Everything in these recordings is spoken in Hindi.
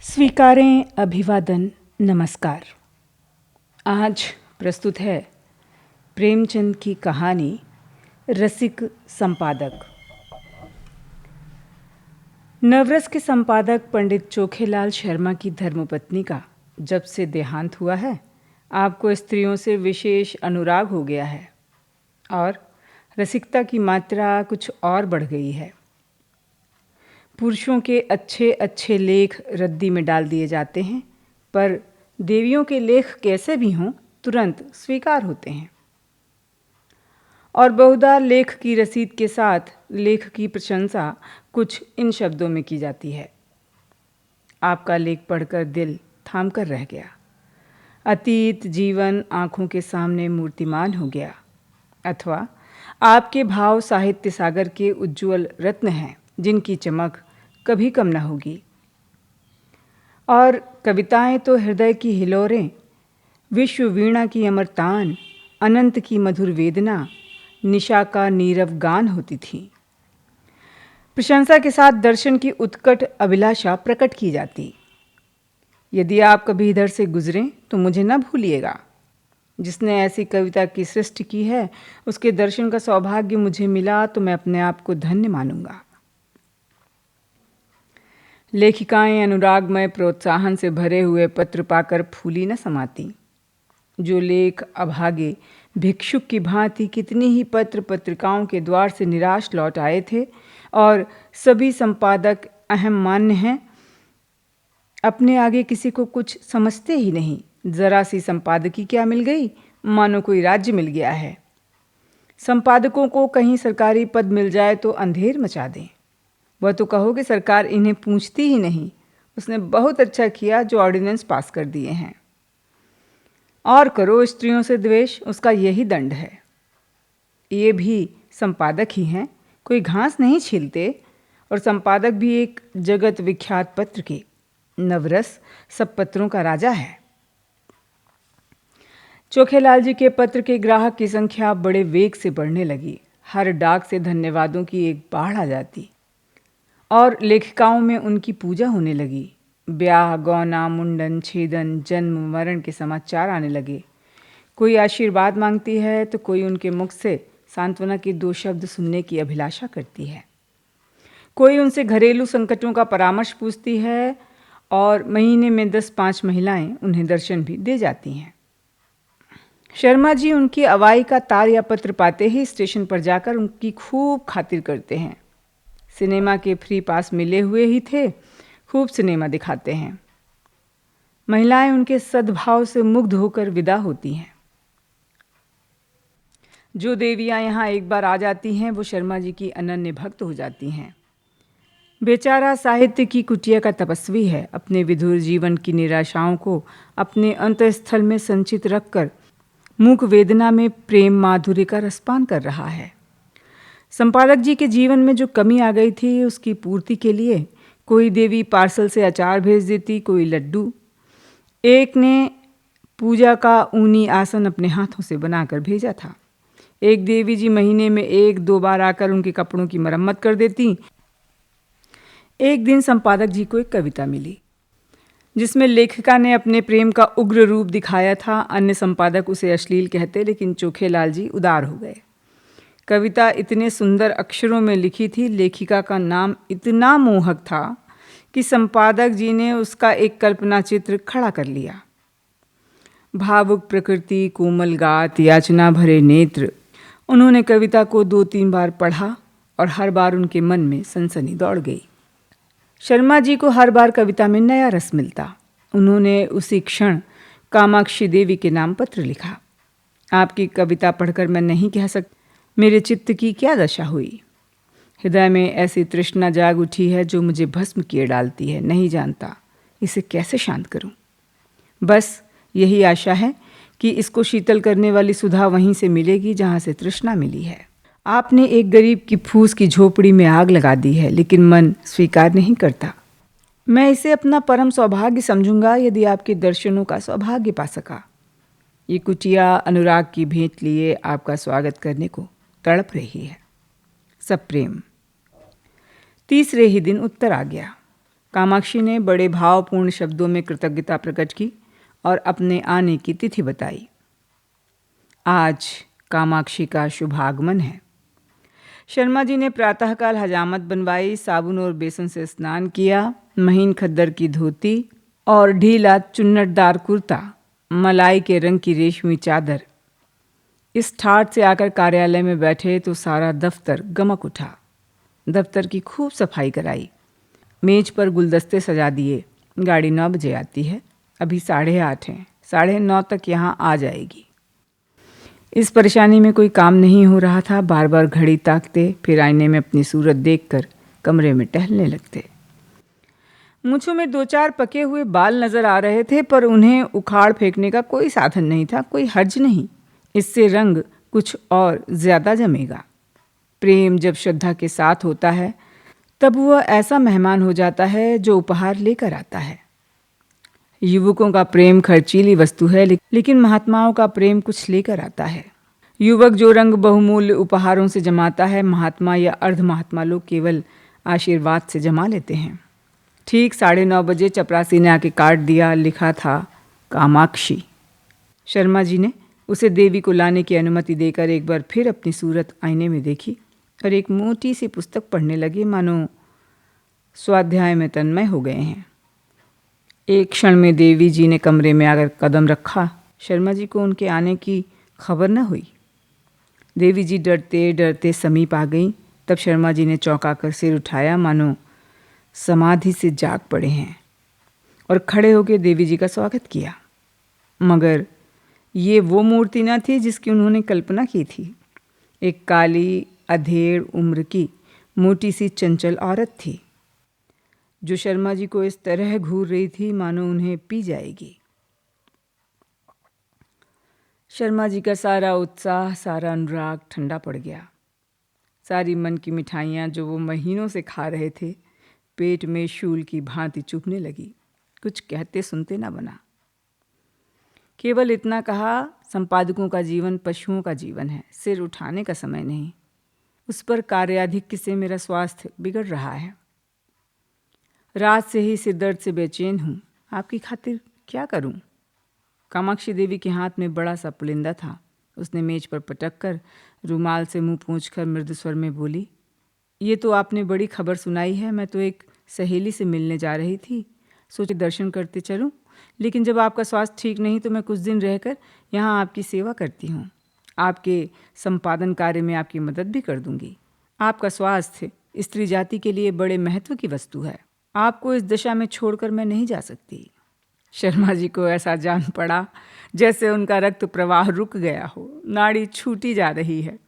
स्वीकारें अभिवादन नमस्कार। आज प्रस्तुत है प्रेमचंद की कहानी रसिक संपादक। नवरस के संपादक पंडित चोखेलाल शर्मा की धर्मपत्नी का जब से देहांत हुआ है, आपको स्त्रियों से विशेष अनुराग हो गया है और रसिकता की मात्रा कुछ और बढ़ गई है। पुरुषों के अच्छे अच्छे लेख रद्दी में डाल दिए जाते हैं, पर देवियों के लेख कैसे भी हों तुरंत स्वीकार होते हैं। और बहुधा लेख की रसीद के साथ लेख की प्रशंसा कुछ इन शब्दों में की जाती है। आपका लेख पढ़कर दिल थाम कर रह गया। अतीत जीवन आँखों के सामने मूर्तिमान हो गया। अथवा आपके भाव साहित्य सागर के उज्ज्वल रत्न हैं, जिनकी चमक कभी कम न होगी। और कविताएं तो हृदय की हिलोरें, विश्व वीणा की अमर तान, अनंत की मधुर वेदना, निशा का नीरव गान होती थी। प्रशंसा के साथ दर्शन की उत्कट अभिलाषा प्रकट की जाती। यदि आप कभी इधर से गुजरें तो मुझे न भूलिएगा। जिसने ऐसी कविता की सृष्टि की है, उसके दर्शन का सौभाग्य मुझे मिला तो मैं अपने आप को धन्य मानूंगा। लेखिकाएं अनुरागमय प्रोत्साहन से भरे हुए पत्र पाकर फूली न समाती। जो लेख अभागे भिक्षुक की भांति कितनी ही पत्र पत्रिकाओं के द्वार से निराश लौट आए थे, और सभी संपादक अहम मान्य हैं, अपने आगे किसी को कुछ समझते ही नहीं। जरा सी संपादकी क्या मिल गई, मानो कोई राज्य मिल गया है। संपादकों को कहीं सरकारी पद मिल जाए तो अंधेर मचा दें। वह तो कहो कि सरकार इन्हें पूछती ही नहीं, उसने बहुत अच्छा किया जो ऑर्डिनेंस पास कर दिए हैं। और करो स्त्रियों से द्वेष, उसका यही दंड है। ये भी संपादक ही हैं, कोई घास नहीं छीलते। और संपादक भी एक जगत विख्यात पत्र के। नवरस सब पत्रों का राजा है। चोखेलाल जी के पत्र के ग्राहक की संख्या बड़े वेग से बढ़ने लगी। हर डाक से धन्यवादों की एक बाढ़ आ जाती और लेखिकाओं में उनकी पूजा होने लगी। ब्याह गौना मुंडन छेदन जन्म मरण के समाचार आने लगे। कोई आशीर्वाद मांगती है तो कोई उनके मुख से सांत्वना के 2 शब्द सुनने की अभिलाषा करती है। कोई उनसे घरेलू संकटों का परामर्श पूछती है, और महीने में 10-5 महिलाएं उन्हें दर्शन भी दे जाती हैं। शर्मा जी उनकी अवाई का तार या पत्र पाते ही स्टेशन पर जाकर उनकी खूब खातिर करते हैं। सिनेमा के फ्री पास मिले हुए ही थे, खूब सिनेमा दिखाते हैं। महिलाएं उनके सद्भाव से मुग्ध होकर विदा होती हैं। जो देवियां यहाँ एक बार आ जाती हैं, वो शर्मा जी की अनन्य भक्त हो जाती हैं। बेचारा साहित्य की कुटिया का तपस्वी है। अपने विधुर जीवन की निराशाओं को अपने अंतःस्थल में संचित रखकर मूक वेदना में प्रेम माधुर्य का रसपान कर रहा है। संपादक जी के जीवन में जो कमी आ गई थी, उसकी पूर्ति के लिए कोई देवी पार्सल से अचार भेज देती, कोई लड्डू। एक ने पूजा का ऊनी आसन अपने हाथों से बनाकर भेजा था। एक देवी जी महीने में 1-2 बार आकर उनके कपड़ों की मरम्मत कर देती। एक दिन संपादक जी को एक कविता मिली, जिसमें लेखिका ने अपने प्रेम का उग्र रूप दिखाया था। अन्य संपादक उसे अश्लील कहते, लेकिन चोखेलाल जी उदार हो गए। कविता इतने सुंदर अक्षरों में लिखी थी, लेखिका का नाम इतना मोहक था कि संपादक जी ने उसका एक कल्पना चित्र खड़ा कर लिया। भावुक प्रकृति, कोमल गात, याचना भरे नेत्र। उन्होंने कविता को 2-3 बार पढ़ा और हर बार उनके मन में सनसनी दौड़ गई। शर्मा जी को हर बार कविता में नया रस मिलता। उन्होंने उसी क्षण कामाक्षी देवी के नाम पत्र लिखा। आपकी कविता पढ़कर मैं नहीं कह सकती मेरे चित्त की क्या दशा हुई। हृदय में ऐसी तृष्णा जाग उठी है जो मुझे भस्म किए डालती है। नहीं जानता इसे कैसे शांत करूं। बस यही आशा है कि इसको शीतल करने वाली सुधा वहीं से मिलेगी जहां से तृष्णा मिली है। आपने एक गरीब की फूस की झोपड़ी में आग लगा दी है, लेकिन मन स्वीकार नहीं करता। मैं इसे अपना परम सौभाग्य समझूंगा यदि आपके दर्शनों का सौभाग्य पा सका। ये कुटिया अनुराग की भेंट लिए आपका स्वागत करने को तड़प रही है। सब प्रेम। तीसरे ही दिन उत्तर आ गया। कामाक्षी ने बड़े भावपूर्ण शब्दों में कृतज्ञता प्रकट की और अपने आने की तिथि बताई। आज कामाक्षी का शुभागमन है। शर्मा जी ने प्रातःकाल हजामत बनवाई, साबुन और बेसन से स्नान किया, महीन खद्दर की धोती और ढीला चुन्नटदार कुर्ता, मलाई के रंग की रेशमी चादर। इस ठाठ से आकर कार्यालय में बैठे तो सारा दफ्तर गमक उठा। दफ्तर की खूब सफाई कराई, मेज पर गुलदस्ते सजा दिए। गाड़ी 9 बजे आती है, अभी 8:30 हैं, 9:30 तक यहाँ आ जाएगी। इस परेशानी में कोई काम नहीं हो रहा था। बार बार घड़ी ताकते, फिर आईने में अपनी सूरत देखकर कमरे में टहलने लगते। मूंछों में 2-4 पके हुए बाल नजर आ रहे थे, पर उन्हें उखाड़ फेंकने का कोई साधन नहीं था। कोई हर्ज नहीं, इससे रंग कुछ और ज्यादा जमेगा। प्रेम जब श्रद्धा के साथ होता है तब वह ऐसा मेहमान हो जाता है जो उपहार लेकर आता है। युवकों का प्रेम खर्चीली वस्तु है, लेकिन महात्माओं का प्रेम कुछ लेकर आता है। युवक जो रंग बहुमूल्य उपहारों से जमाता है, महात्मा या अर्ध महात्मा लोग केवल आशीर्वाद से जमा लेते हैं। ठीक 9:30 बजे चपरासी ने आके काट दिया। लिखा था कामाक्षी। शर्मा जी ने उसे देवी को लाने की अनुमति देकर एक बार फिर अपनी सूरत आईने में देखी और एक मोटी सी पुस्तक पढ़ने लगे, मानो स्वाध्याय में तन्मय हो गए हैं। एक क्षण में देवी जी ने कमरे में आकर कदम रखा। शर्मा जी को उनके आने की खबर न हुई। देवी जी डरते डरते समीप आ गईं। तब शर्मा जी ने चौंका कर सिर उठाया, मानो समाधि से जाग पड़े हैं, और खड़े होकर देवी जी का स्वागत किया। मगर ये वो मूर्ति न थी जिसकी उन्होंने कल्पना की थी। एक काली अधेड़ उम्र की मोटी सी चंचल औरत थी, जो शर्मा जी को इस तरह घूर रही थी मानो उन्हें पी जाएगी। शर्मा जी का सारा उत्साह, सारा अनुराग ठंडा पड़ गया। सारी मन की मिठाइयाँ जो वो महीनों से खा रहे थे, पेट में शूल की भांति चुभने लगी। कुछ कहते सुनते ना बना। केवल इतना कहा, संपादकों का जीवन पशुओं का जीवन है, सिर उठाने का समय नहीं। उस पर कार्याधिक्य से मेरा स्वास्थ्य बिगड़ रहा है। रात से ही सिर दर्द से बेचैन हूँ। आपकी खातिर क्या करूँ? कामाक्षी देवी के हाथ में बड़ा सा पुलिंदा था। उसने मेज पर पटक कर रुमाल से मुंह पोंछकर मृदु स्वर में बोली, ये तो आपने बड़ी खबर सुनाई है। मैं तो एक सहेली से मिलने जा रही थी, सोचे दर्शन करते चलूं, लेकिन जब आपका स्वास्थ्य ठीक नहीं तो मैं कुछ दिन रहकर यहाँ आपकी सेवा करती हूँ। आपके संपादन कार्य में आपकी मदद भी कर दूंगी। आपका स्वास्थ्य स्त्री जाति के लिए बड़े महत्व की वस्तु है। आपको इस दशा में छोड़कर मैं नहीं जा सकती। शर्मा जी को ऐसा जान पड़ा जैसे उनका रक्त प्रवाह रुक गया हो, नाड़ी छूटी जा रही है।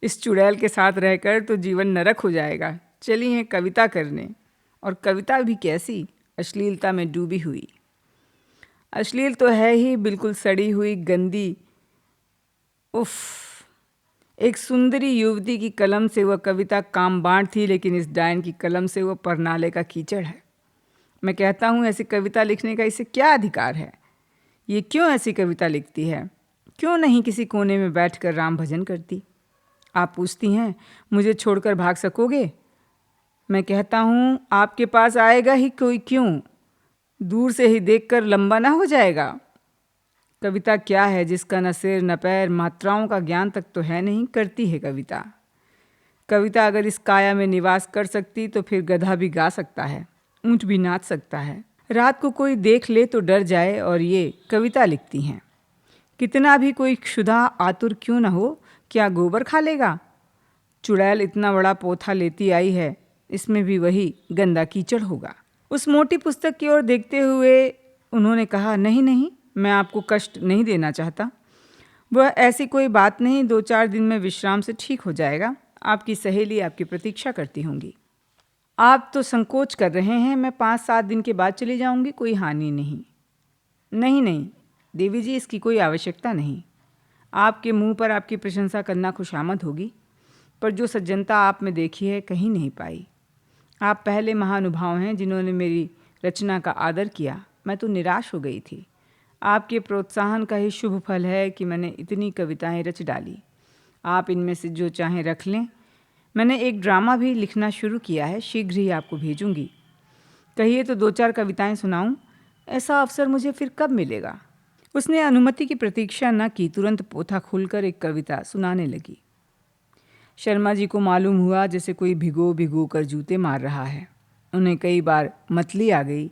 इस चुड़ैल के साथ रहकर तो जीवन नरक हो जाएगा। चली हैं कविता करने, और कविता भी कैसी, अश्लीलता में डूबी हुई। अश्लील तो है ही, बिल्कुल सड़ी हुई, गंदी। उफ! एक सुंदरी युवती की कलम से वह कविता कामबाण थी, लेकिन इस डायन की कलम से वह परनाले का कीचड़ है। मैं कहता हूँ, ऐसी कविता लिखने का इसे क्या अधिकार है? ये क्यों ऐसी कविता लिखती है? क्यों नहीं किसी कोने में बैठकर राम भजन करती? आप पूछती हैं, मुझे छोड़कर भाग सकोगे? मैं कहता हूँ, आपके पास आएगा ही कोई क्यों? दूर से ही देखकर लंबा ना हो जाएगा? कविता क्या है जिसका न सिर न पैर, मात्राओं का ज्ञान तक तो है नहीं, करती है कविता। कविता अगर इस काया में निवास कर सकती तो फिर गधा भी गा सकता है, ऊँट भी नाच सकता है। रात को कोई देख ले तो डर जाए, और ये कविता लिखती हैं। कितना भी कोई क्षुधा आतुर क्यों न हो, क्या गोबर खा लेगा? चुड़ैल इतना बड़ा पोथा लेती आई है, इसमें भी वही गंदा कीचड़ होगा। उस मोटी पुस्तक की ओर देखते हुए उन्होंने कहा, नहीं नहीं, मैं आपको कष्ट नहीं देना चाहता। वह ऐसी कोई बात नहीं, 2-4 दिन में विश्राम से ठीक हो जाएगा। आपकी सहेली आपकी प्रतीक्षा करती होंगी। आप तो संकोच कर रहे हैं, मैं 5-7 दिन के बाद चली जाऊंगी, कोई हानि नहीं। नहीं नहीं देवी जी, इसकी कोई आवश्यकता नहीं। आपके मुंह पर आपकी प्रशंसा करना खुशामद होगी, पर जो सज्जनता आप में देखी है कहीं नहीं पाई। आप पहले महानुभाव हैं जिन्होंने मेरी रचना का आदर किया। मैं तो निराश हो गई थी। आपके प्रोत्साहन का ही शुभ फल है कि मैंने इतनी कविताएं रच डाली। आप इनमें से जो चाहें रख लें। मैंने एक ड्रामा भी लिखना शुरू किया है, शीघ्र ही आपको भेजूंगी। कहिए तो 2-4 कविताएं सुनाऊं? ऐसा अवसर मुझे फिर कब मिलेगा? उसने अनुमति की प्रतीक्षा न की, तुरंत पोथा खोलकर एक कविता सुनाने लगी। शर्मा जी को मालूम हुआ जैसे कोई भिगो भिगो कर जूते मार रहा है। उन्हें कई बार मतली आ गई,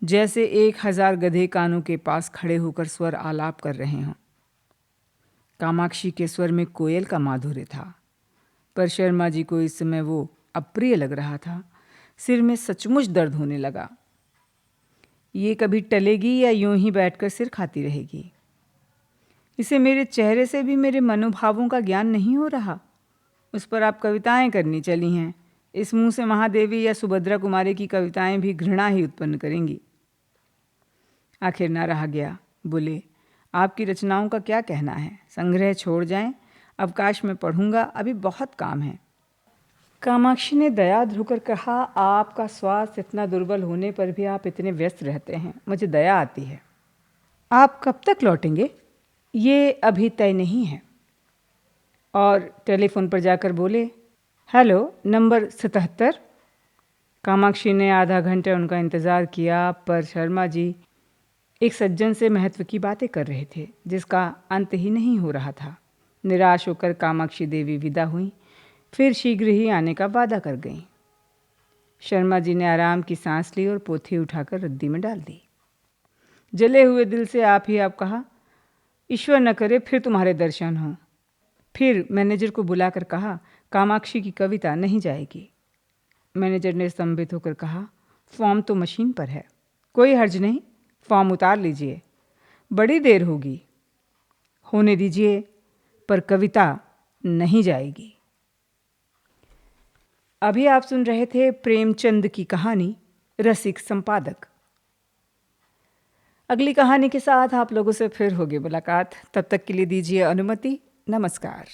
जैसे 1000 गधे कानों के पास खड़े होकर स्वर आलाप कर रहे हों। कामाक्षी के स्वर में कोयल का माधुर्य था, पर शर्मा जी को इस समय वो अप्रिय लग रहा था। सिर में सचमुच दर्द होने लगा। ये कभी टलेगी या यूं ही बैठकर सिर खाती रहेगी? इसे मेरे चेहरे से भी मेरे मनोभावों का ज्ञान नहीं हो रहा। उस पर आप कविताएं करनी चली हैं। इस मुंह से महादेवी या सुभद्रा कुमारी की कविताएं भी घृणा ही उत्पन्न करेंगी। आखिर ना रहा गया। बोले, आपकी रचनाओं का क्या कहना है? संग्रह छोड़ जाएं, अवकाश में पढ़ूंगा, अभी बहुत काम है। कामाक्षी ने दयाद्र होकर कहा, आपका स्वास्थ्य इतना दुर्बल होने पर भी आप इतने व्यस्त रहते हैं, मुझे दया आती है। आप कब तक लौटेंगे? ये अभी तय नहीं है। और टेलीफोन पर जाकर बोले, हेलो, नंबर 77। कामाक्षी ने आधा घंटा उनका इंतज़ार किया, पर शर्मा जी एक सज्जन से महत्व की बातें कर रहे थे, जिसका अंत ही नहीं हो रहा था। निराश होकर कामाक्षी देवी विदा हुई, फिर शीघ्र ही आने का वादा कर गईं। शर्मा जी ने आराम की सांस ली और पोथी उठाकर रद्दी में डाल दी। जले हुए दिल से आप ही आप कहा, ईश्वर न करे फिर तुम्हारे दर्शन हों। फिर मैनेजर को बुलाकर कहा, कामाक्षी की कविता नहीं जाएगी। मैनेजर ने स्तंभित होकर कहा, फॉर्म तो मशीन पर है। कोई हर्ज नहीं, फॉर्म उतार लीजिए, बड़ी देर होगी। होने दीजिए, पर कविता नहीं जाएगी। अभी आप सुन रहे थे प्रेमचंद की कहानी रसिक संपादक। अगली कहानी के साथ आप लोगों से फिर होगी मुलाकात। तब तक के लिए दीजिए अनुमति। नमस्कार।